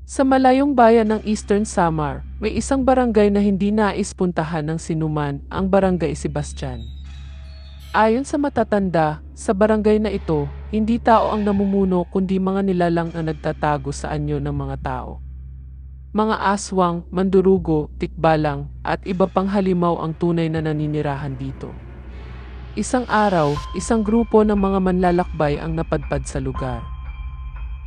Sa malayong bayan ng Eastern Samar, may isang barangay na hindi nais puntahan ng sinuman, ang Barangay Sebastian. Ayon sa matatanda, sa barangay na ito, hindi tao ang namumuno kundi mga nilalang na nagtatago sa anyo ng mga tao. Mga aswang, mandurugo, tikbalang, at iba pang halimaw ang tunay na naninirahan dito. Isang araw, isang grupo ng mga manlalakbay ang napadpad sa lugar.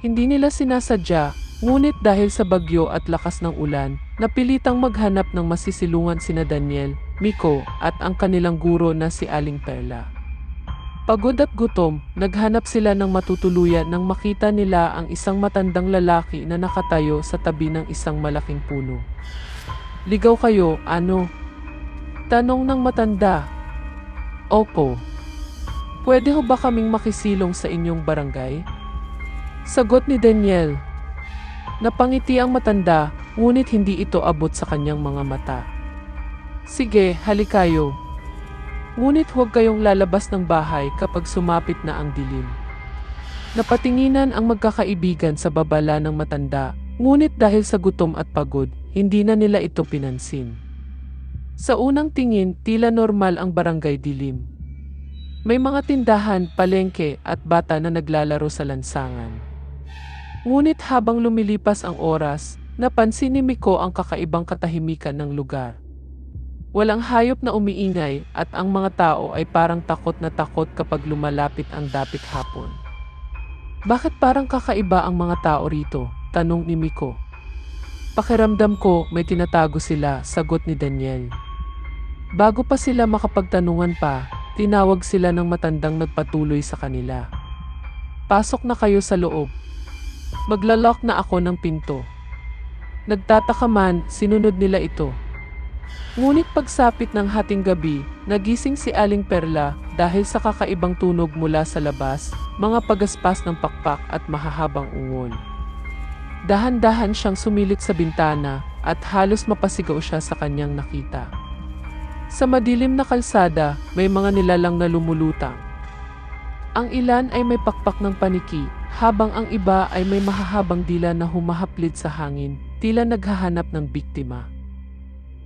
Hindi nila sinasadya, ngunit dahil sa bagyo at lakas ng ulan, napilitang maghanap ng masisilungan sina Daniel, Miko, at ang kanilang guro na si Aling Perla. Pagod at gutom, naghanap sila ng matutuluyan nang makita nila ang isang matandang lalaki na nakatayo sa tabi ng isang malaking puno. "Ligaw kayo, ano?" tanong ng matanda. "Opo. Pwede ho ba kaming makisilong sa inyong barangay?" sagot ni Daniel. Napangiti ang matanda, ngunit hindi ito abot sa kanyang mga mata. "Sige, halikayo. Ngunit huwag kayong lalabas ng bahay kapag sumapit na ang dilim." Napatinginan ang magkakaibigan sa babala ng matanda, ngunit dahil sa gutom at pagod, hindi na nila ito pinansin. Sa unang tingin, tila normal ang barangay dilim. May mga tindahan, palengke, at bata na naglalaro sa lansangan. Ngunit habang lumilipas ang oras, napansin ni Miko ang kakaibang katahimikan ng lugar. Walang hayop na umiingay at ang mga tao ay parang takot na takot kapag lumalapit ang dapit hapon. "Bakit parang kakaiba ang mga tao rito?" tanong ni Miko. "Pakiramdam ko may tinatago sila," sagot ni Daniel. Bago pa sila makapagtanungan pa, tinawag sila ng matandang nagpatuloy sa kanila. "Pasok na kayo sa loob. Maglalak na ako ng pinto." Nagtataka man, sinunod nila ito. Ngunit pagsapit ng hating gabi, nagising si Aling Perla dahil sa kakaibang tunog mula sa labas, mga pagaspas ng pakpak at mahahabang ungol. Dahan-dahan siyang sumilit sa bintana at halos mapasigaw siya sa kanyang nakita. Sa madilim na kalsada, may mga nilalang na lumulutang. Ang ilan ay may pakpak ng paniki, habang ang iba ay may mahahabang dila na humahaplit sa hangin, tila naghahanap ng biktima.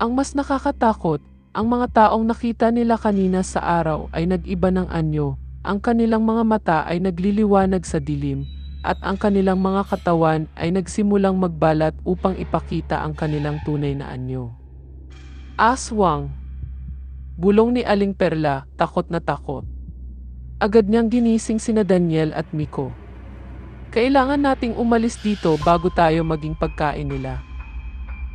Ang mas nakakatakot, ang mga taong nakita nila kanina sa araw ay nag-iba ng anyo, ang kanilang mga mata ay nagliliwanag sa dilim, at ang kanilang mga katawan ay nagsimulang magbalat upang ipakita ang kanilang tunay na anyo. "Aswang!" bulong ni Aling Perla, takot na takot. Agad niyang ginising sina Daniel at Miko. "Kailangan nating umalis dito bago tayo maging pagkain nila."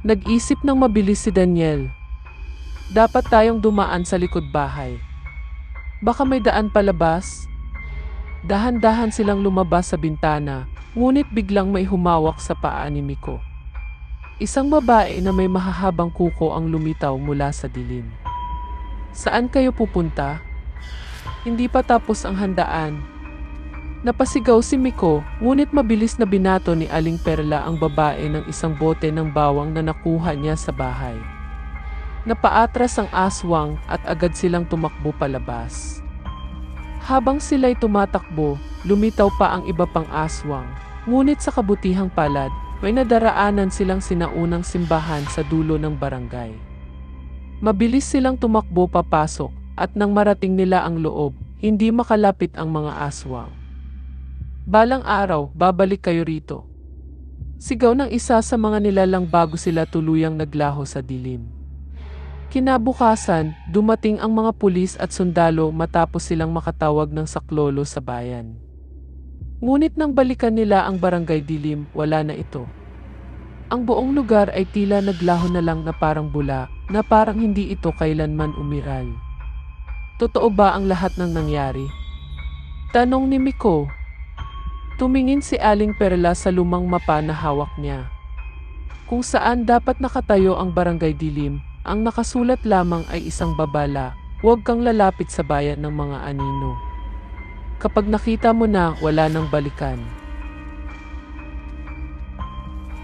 Nag-isip ng mabilis si Daniel. "Dapat tayong dumaan sa likod bahay. Baka may daan palabas." Dahan-dahan silang lumabas sa bintana, ngunit biglang may humawak sa paa ni Miko. Isang babae na may mahahabang kuko ang lumitaw mula sa dilim. "Saan kayo pupunta?" Hindi pa tapos ang handaan. Napasigaw si Miko, ngunit mabilis na binato ni Aling Perla ang babae ng isang bote ng bawang na nakuha niya sa bahay. Napaatras ang aswang at agad silang tumakbo palabas. Habang sila'y tumatakbo, lumitaw pa ang iba pang aswang, ngunit sa kabutihang palad, may nadaraanan silang sinaunang simbahan sa dulo ng barangay. Mabilis silang tumakbo papasok, at nang marating nila ang loob, hindi makalapit ang mga aswang. "Balang araw, babalik kayo rito," sigaw ng isa sa mga nilalang bago sila tuluyang naglaho sa dilim. Kinabukasan, dumating ang mga pulis at sundalo matapos silang makatawag ng saklolo sa bayan. Ngunit nang balikan nila ang barangay dilim, wala na ito. Ang buong lugar ay tila naglaho na lang na parang bula, na parang hindi ito kailanman umiral. "Totoo ba ang lahat ng nangyari?" tanong ni Miko. Tumingin si Aling Perla sa lumang mapa na hawak niya. Kung saan dapat nakatayo ang barangay dilim, ang nakasulat lamang ay isang babala, "Huwag kang lalapit sa bayan ng mga anino. Kapag nakita mo na, wala nang balikan."